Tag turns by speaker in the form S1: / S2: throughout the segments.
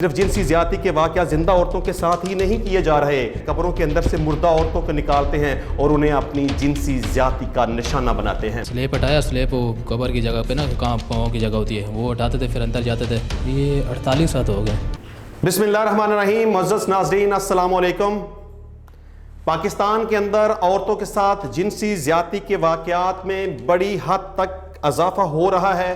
S1: صرف جنسی زیادتی کے واقعات زندہ عورتوں کے ساتھ ہی نہیں کیے جا رہے، قبروں کے اندر سے مردہ عورتوں کو نکالتے ہیں اور انہیں اپنی جنسی زیادتی کا نشانہ بناتے ہیں۔
S2: سلیپ ہٹایا، سلیپ وہ قبر کی جگہ پہ نا کہاں پاؤں کی جگہ ہوتی ہے وہ ہٹاتے تھے، پھر اندر جاتے تھے۔ یہ 48 سال ہو گئے۔
S1: بسم اللہ الرحمن الرحیم۔ معزز ناظرین السلام علیکم۔ پاکستان کے اندر عورتوں کے ساتھ جنسی زیادتی کے واقعات میں بڑی حد تک اضافہ ہو رہا ہے۔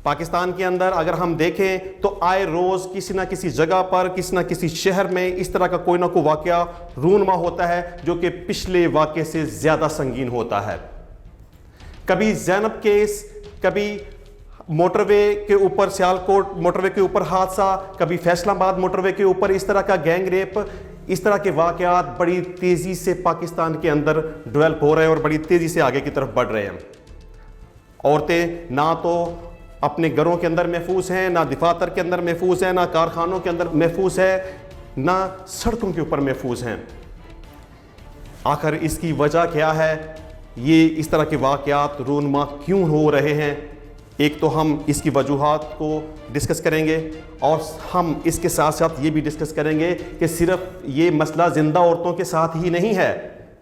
S1: پاکستان کے اندر اگر ہم دیکھیں تو آئے روز کسی نہ کسی جگہ پر، کسی نہ کسی شہر میں اس طرح کا کوئی نہ کوئی واقعہ رونما ہوتا ہے جو کہ پچھلے واقعے سے زیادہ سنگین ہوتا ہے۔ کبھی زینب کیس، کبھی موٹر وے کے اوپر سیالکوٹ موٹر وے کے اوپر حادثہ، کبھی فیصل آباد موٹر وے کے اوپر اس طرح کا گینگ ریپ، اس طرح کے واقعات بڑی تیزی سے پاکستان کے اندر ڈیولپ ہو رہے ہیں اور بڑی تیزی سے آگے کی طرف بڑھ رہے ہیں۔ عورتیں نہ تو اپنے گھروں کے اندر محفوظ ہیں، نہ دفاتر کے اندر محفوظ ہیں، نہ کارخانوں کے اندر محفوظ ہے، نہ سڑکوں کے اوپر محفوظ ہیں۔ آخر اس کی وجہ کیا ہے؟ یہ اس طرح کے واقعات رونما کیوں ہو رہے ہیں؟ ایک تو ہم اس کی وجوہات کو ڈسکس کریں گے اور ہم اس کے ساتھ ساتھ یہ بھی ڈسکس کریں گے کہ صرف یہ مسئلہ زندہ عورتوں کے ساتھ ہی نہیں ہے،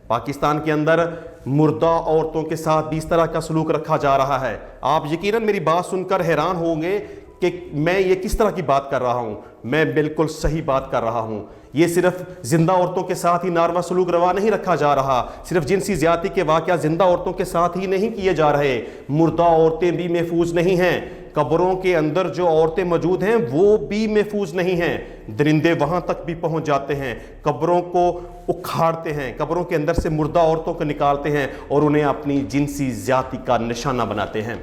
S1: پاکستان کے اندر مردہ عورتوں کے ساتھ بھی اس طرح کا سلوک رکھا جا رہا ہے۔ آپ یقیناً میری بات سن کر حیران ہوں گے کہ میں یہ کس طرح کی بات کر رہا ہوں۔ میں بالکل صحیح بات کر رہا ہوں۔ یہ صرف زندہ عورتوں کے ساتھ ہی ناروا سلوک روا نہیں رکھا جا رہا، صرف جنسی زیادتی کے واقعات زندہ عورتوں کے ساتھ ہی نہیں کیے جا رہے، مردہ عورتیں بھی محفوظ نہیں ہیں، قبروں کے اندر جو عورتیں موجود ہیں وہ بھی محفوظ نہیں ہیں۔ درندے وہاں تک بھی پہنچ جاتے ہیں، قبروں کو اکھاڑتے ہیں، قبروں کے اندر سے مردہ عورتوں کو نکالتے ہیں اور انہیں اپنی جنسی زیادتی کا نشانہ بناتے ہیں۔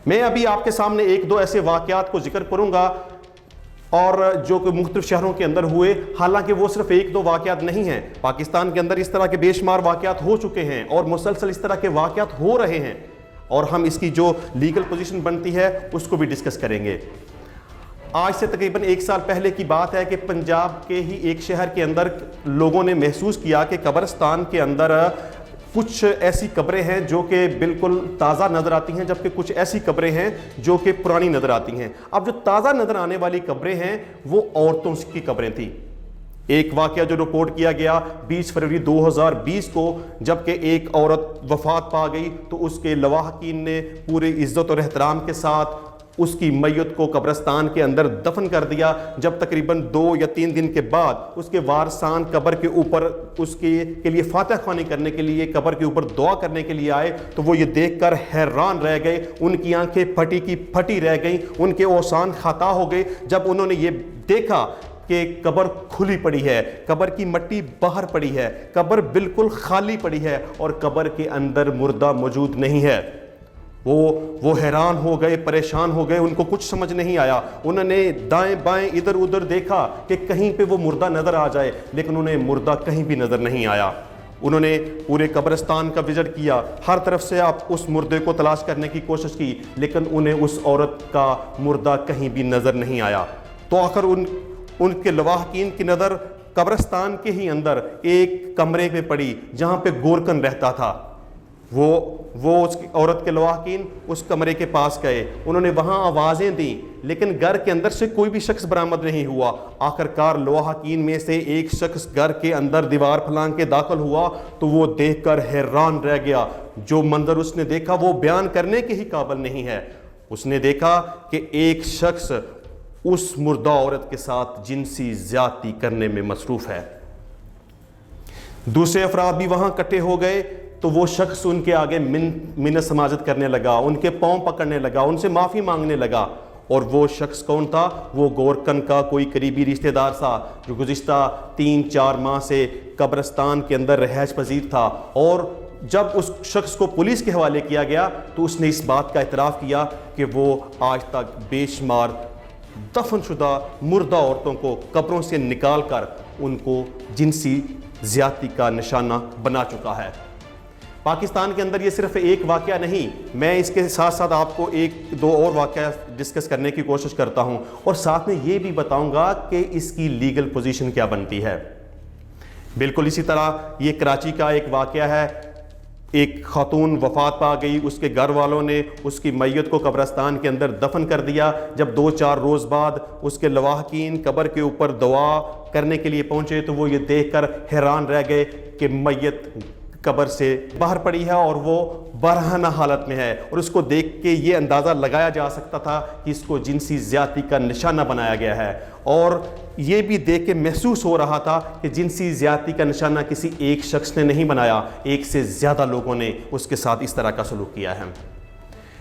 S1: میں ابھی آپ کے سامنے ایک دو ایسے واقعات کو ذکر کروں گا اور جو کہ مختلف شہروں کے اندر ہوئے، حالانکہ وہ صرف ایک دو واقعات نہیں ہیں، پاکستان کے اندر اس طرح کے بے شمار واقعات ہو چکے ہیں اور مسلسل اس طرح کے واقعات ہو رہے ہیں، اور ہم اس کی جو لیگل پوزیشن بنتی ہے اس کو بھی ڈسکس کریں گے۔ آج سے تقریباً 1 سال پہلے کی بات ہے کہ پنجاب کے ہی ایک شہر کے اندر لوگوں نے محسوس کیا کہ قبرستان کے اندر کچھ ایسی قبریں ہیں جو کہ بالکل تازہ نظر آتی ہیں، جبکہ کچھ ایسی قبریں ہیں جو کہ پرانی نظر آتی ہیں۔ اب جو تازہ نظر آنے والی قبریں ہیں وہ عورتوں کی قبریں تھیں۔ ایک واقعہ جو رپورٹ کیا گیا 20 فروری 2020 کو، جبکہ ایک عورت وفات پا گئی تو اس کے لواحقین نے پورے عزت اور احترام کے ساتھ اس کی میت کو قبرستان کے اندر دفن کر دیا۔ جب تقریباً 2 یا 3 دن کے بعد اس کے وارثان قبر کے اوپر اس کے لیے فاتح خوانی کرنے کے لیے، قبر کے اوپر دعا کرنے کے لیے آئے تو وہ یہ دیکھ کر حیران رہ گئے، ان کی آنکھیں پھٹی کی پھٹی رہ گئیں، ان کے اوسان خطا ہو گئے جب انہوں نے یہ دیکھا کہ قبر کھلی پڑی ہے، قبر کی مٹی باہر پڑی ہے، قبر بالکل خالی پڑی ہے اور قبر کے اندر مردہ موجود نہیں ہے۔ وہ حیران ہو گئے، پریشان ہو گئے، ان کو کچھ سمجھ نہیں آیا۔ انہوں نے دائیں بائیں ادھر ادھر دیکھا کہ کہیں پہ وہ مردہ نظر آ جائے، لیکن انہیں مردہ کہیں بھی نظر نہیں آیا۔ انہوں نے پورے قبرستان کا وزٹ کیا، ہر طرف سے آپ اس مردے کو تلاش کرنے کی کوشش کی، لیکن انہیں اس عورت کا مردہ کہیں بھی نظر نہیں آیا۔ تو آخر ان کے لواحقین کی نظر قبرستان کے ہی اندر ایک کمرے پہ پڑی جہاں پہ گورکن رہتا تھا۔ وہ اس عورت کے لواحقین اس کمرے کے پاس گئے، انہوں نے وہاں آوازیں دیں، لیکن گھر کے اندر سے کوئی بھی شخص برآمد نہیں ہوا۔ آخرکار لواحقین میں سے ایک شخص گھر کے اندر دیوار پھلانگ کے داخل ہوا تو وہ دیکھ کر حیران رہ گیا۔ جو منظر اس نے دیکھا وہ بیان کرنے کے ہی قابل نہیں ہے۔ اس نے دیکھا کہ ایک شخص اس مردہ عورت کے ساتھ جنسی زیادتی کرنے میں مصروف ہے۔ دوسرے افراد بھی وہاں اکٹھے ہو گئے تو وہ شخص ان کے آگے منت سماجت کرنے لگا، ان کے پاؤں پکڑنے لگا، ان سے معافی مانگنے لگا۔ اور وہ شخص کون تھا؟ وہ گورکن کا کوئی قریبی رشتہ دار تھا جو گزشتہ 3-4 ماہ سے قبرستان کے اندر رہائش پذیر تھا، اور جب اس شخص کو پولیس کے حوالے کیا گیا تو اس نے اس بات کا اعتراف کیا کہ وہ آج تک بے شمار دفن شدہ مردہ عورتوں کو قبروں سے نکال کر ان کو جنسی زیادتی کا نشانہ بنا چکا ہے۔ پاکستان کے اندر یہ صرف ایک واقعہ نہیں، میں اس کے ساتھ ساتھ آپ کو 1-2 اور واقعہ ڈسکس کرنے کی کوشش کرتا ہوں اور ساتھ میں یہ بھی بتاؤں گا کہ اس کی لیگل پوزیشن کیا بنتی ہے۔ بالکل اسی طرح یہ کراچی کا ایک واقعہ ہے۔ ایک خاتون وفات پا گئی، اس کے گھر والوں نے اس کی میت کو قبرستان کے اندر دفن کر دیا۔ جب 2-4 روز بعد اس کے لواحقین قبر کے اوپر دعا کرنے کے لیے پہنچے تو وہ یہ دیکھ کر حیران رہ گئے کہ میت قبر سے باہر پڑی ہے اور وہ برہنہ حالت میں ہے، اور اس کو دیکھ کے یہ اندازہ لگایا جا سکتا تھا کہ اس کو جنسی زیادتی کا نشانہ بنایا گیا ہے، اور یہ بھی دیکھ کے محسوس ہو رہا تھا کہ جنسی زیادتی کا نشانہ کسی ایک شخص نے نہیں بنایا، ایک سے زیادہ لوگوں نے اس کے ساتھ اس طرح کا سلوک کیا ہے۔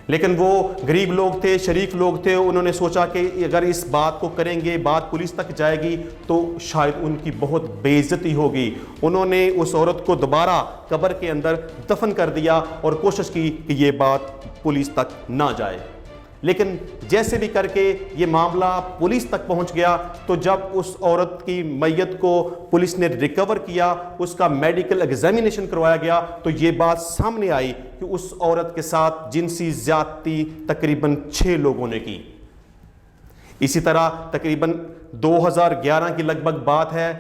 S1: لیکن وہ غریب لوگ تھے، شریف لوگ تھے، انہوں نے سوچا کہ اگر اس بات کو کریں گے، بات پولیس تک جائے گی تو شاید ان کی بہت بے عزتی ہوگی۔ انہوں نے اس عورت کو دوبارہ قبر کے اندر دفن کر دیا اور کوشش کی کہ یہ بات پولیس تک نہ جائے۔ لیکن جیسے بھی کر کے یہ معاملہ پولیس تک پہنچ گیا تو جب اس عورت کی میت کو پولیس نے ریکور کیا، اس کا میڈیکل ایگزامینیشن کروایا گیا، تو یہ بات سامنے آئی کہ اس عورت کے ساتھ جنسی زیادتی تقریباً 6 لوگوں نے کی۔ اسی طرح تقریباً 2011 کی لگ بھگ بات ہے،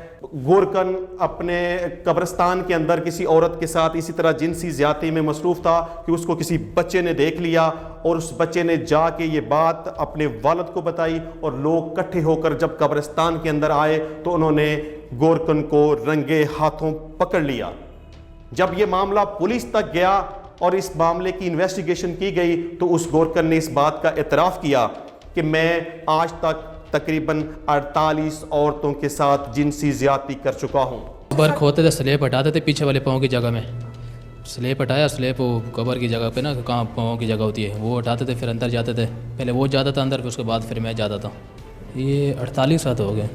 S1: گورکن اپنے قبرستان کے اندر کسی عورت کے ساتھ اسی طرح جنسی زیادتی میں مصروف تھا کہ اس کو کسی بچے نے دیکھ لیا، اور اس بچے نے جا کے یہ بات اپنے والد کو بتائی، اور لوگ اکٹھے ہو کر جب قبرستان کے اندر آئے تو انہوں نے گورکن کو رنگے ہاتھوں پکڑ لیا۔ جب یہ معاملہ پولیس تک گیا اور اس معاملے کی انویسٹیگیشن کی گئی تو اس گورکن نے اس بات کا اعتراف کیا کہ میں آج تک تقریباً 48 عورتوں کے ساتھ جنسی زیادتی کر چکا ہوں۔
S2: قبر کھوتے تھے، سلیب ہٹاتے تھے پیچھے والے پاؤں کی جگہ میں، سلیب ہٹایا، سلیب وہ قبر کی جگہ پہ نا کہاں پاؤں کی جگہ ہوتی ہے وہ ہٹاتے تھے، پھر اندر جاتے تھے، پہلے وہ جاتا تھا اندر، پھر اس کے بعد پھر میں جاتا تھا۔ یہ 48 سال ہو گئے۔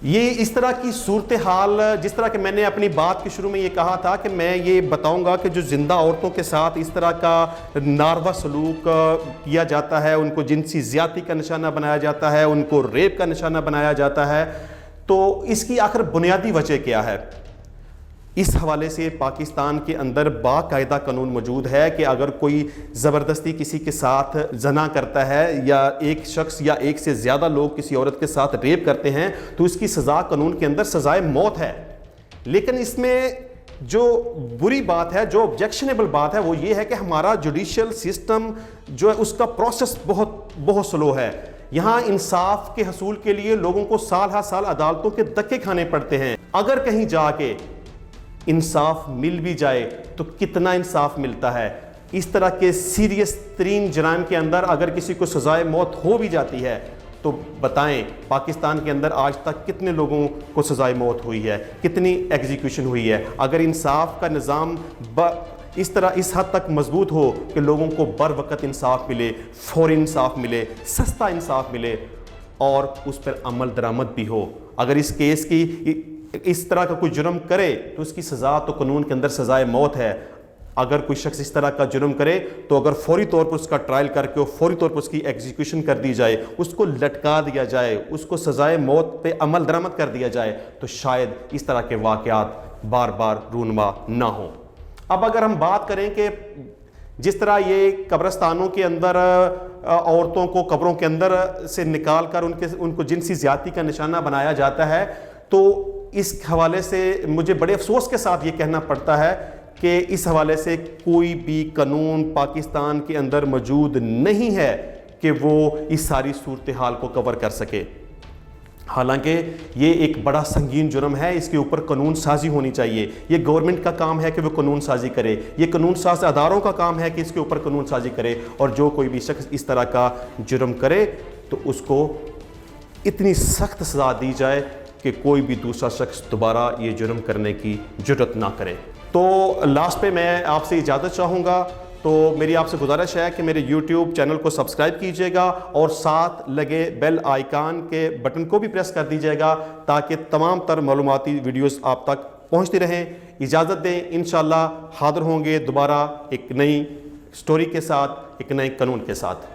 S1: یہ اس طرح کی صورتحال، جس طرح کہ میں نے اپنی بات کے شروع میں یہ کہا تھا کہ میں یہ بتاؤں گا کہ جو زندہ عورتوں کے ساتھ اس طرح کا ناروا سلوک کیا جاتا ہے، ان کو جنسی زیادتی کا نشانہ بنایا جاتا ہے، ان کو ریپ کا نشانہ بنایا جاتا ہے، تو اس کی آخر بنیادی وجہ کیا ہے؟ اس حوالے سے پاکستان کے اندر باقاعدہ قانون موجود ہے کہ اگر کوئی زبردستی کسی کے ساتھ زنا کرتا ہے، یا ایک شخص یا ایک سے زیادہ لوگ کسی عورت کے ساتھ ریپ کرتے ہیں تو اس کی سزا قانون کے اندر سزائے موت ہے۔ لیکن اس میں جو بری بات ہے، جو آبجیکشنیبل بات ہے، وہ یہ ہے کہ ہمارا جوڈیشل سسٹم جو ہے اس کا پروسیس بہت سلو ہے۔ یہاں انصاف کے حصول کے لیے لوگوں کو سال ہر سال عدالتوں کے دھکے کھانے پڑتے ہیں۔ اگر کہیں جا کے انصاف مل بھی جائے تو کتنا انصاف ملتا ہے؟ اس طرح کے سیریس ترین جرائم کے اندر اگر کسی کو سزائے موت ہو بھی جاتی ہے تو بتائیں پاکستان کے اندر آج تک کتنے لوگوں کو سزائے موت ہوئی ہے، کتنی ایگزیکیوشن ہوئی ہے؟ اگر انصاف کا نظام اس طرح اس حد تک مضبوط ہو کہ لوگوں کو بر وقت انصاف ملے، فوری انصاف ملے، سستا انصاف ملے، اور اس پر عمل درآمد بھی ہو، اگر اس کیس کی اس طرح کا کوئی جرم کرے تو اس کی سزا تو قانون کے اندر سزائے موت ہے۔ اگر کوئی شخص اس طرح کا جرم کرے تو اگر فوری طور پر اس کا ٹرائل کر کے فوری طور پر اس کی ایگزیکیوشن کر دی جائے، اس کو لٹکا دیا جائے، اس کو سزائے موت پہ عمل درآمد کر دیا جائے تو شاید اس طرح کے واقعات بار بار رونما نہ ہوں۔ اب اگر ہم بات کریں کہ جس طرح یہ قبرستانوں کے اندر عورتوں کو قبروں کے اندر سے نکال کر ان کو جنسی زیادتی کا نشانہ بنایا جاتا ہے، تو اس حوالے سے مجھے بڑے افسوس کے ساتھ یہ کہنا پڑتا ہے کہ اس حوالے سے کوئی بھی قانون پاکستان کے اندر موجود نہیں ہے کہ وہ اس ساری صورتحال کو کور کر سکے۔ حالانکہ یہ ایک بڑا سنگین جرم ہے، اس کے اوپر قانون سازی ہونی چاہیے۔ یہ گورنمنٹ کا کام ہے کہ وہ قانون سازی کرے، یہ قانون ساز اداروں کا کام ہے کہ اس کے اوپر قانون سازی کرے، اور جو کوئی بھی شخص اس طرح کا جرم کرے تو اس کو اتنی سخت سزا دی جائے کہ کوئی بھی دوسرا شخص دوبارہ یہ جرم کرنے کی جرات نہ کرے۔ تو لاسٹ پہ میں آپ سے اجازت چاہوں گا، تو میری آپ سے گزارش ہے کہ میرے یوٹیوب چینل کو سبسکرائب کیجئے گا اور ساتھ لگے بیل آئیکن کے بٹن کو بھی پریس کر دیجئے گا تاکہ تمام تر معلوماتی ویڈیوز آپ تک پہنچتی رہیں۔ اجازت دیں، انشاءاللہ حاضر ہوں گے دوبارہ ایک نئی سٹوری کے ساتھ، ایک نئے قانون کے ساتھ۔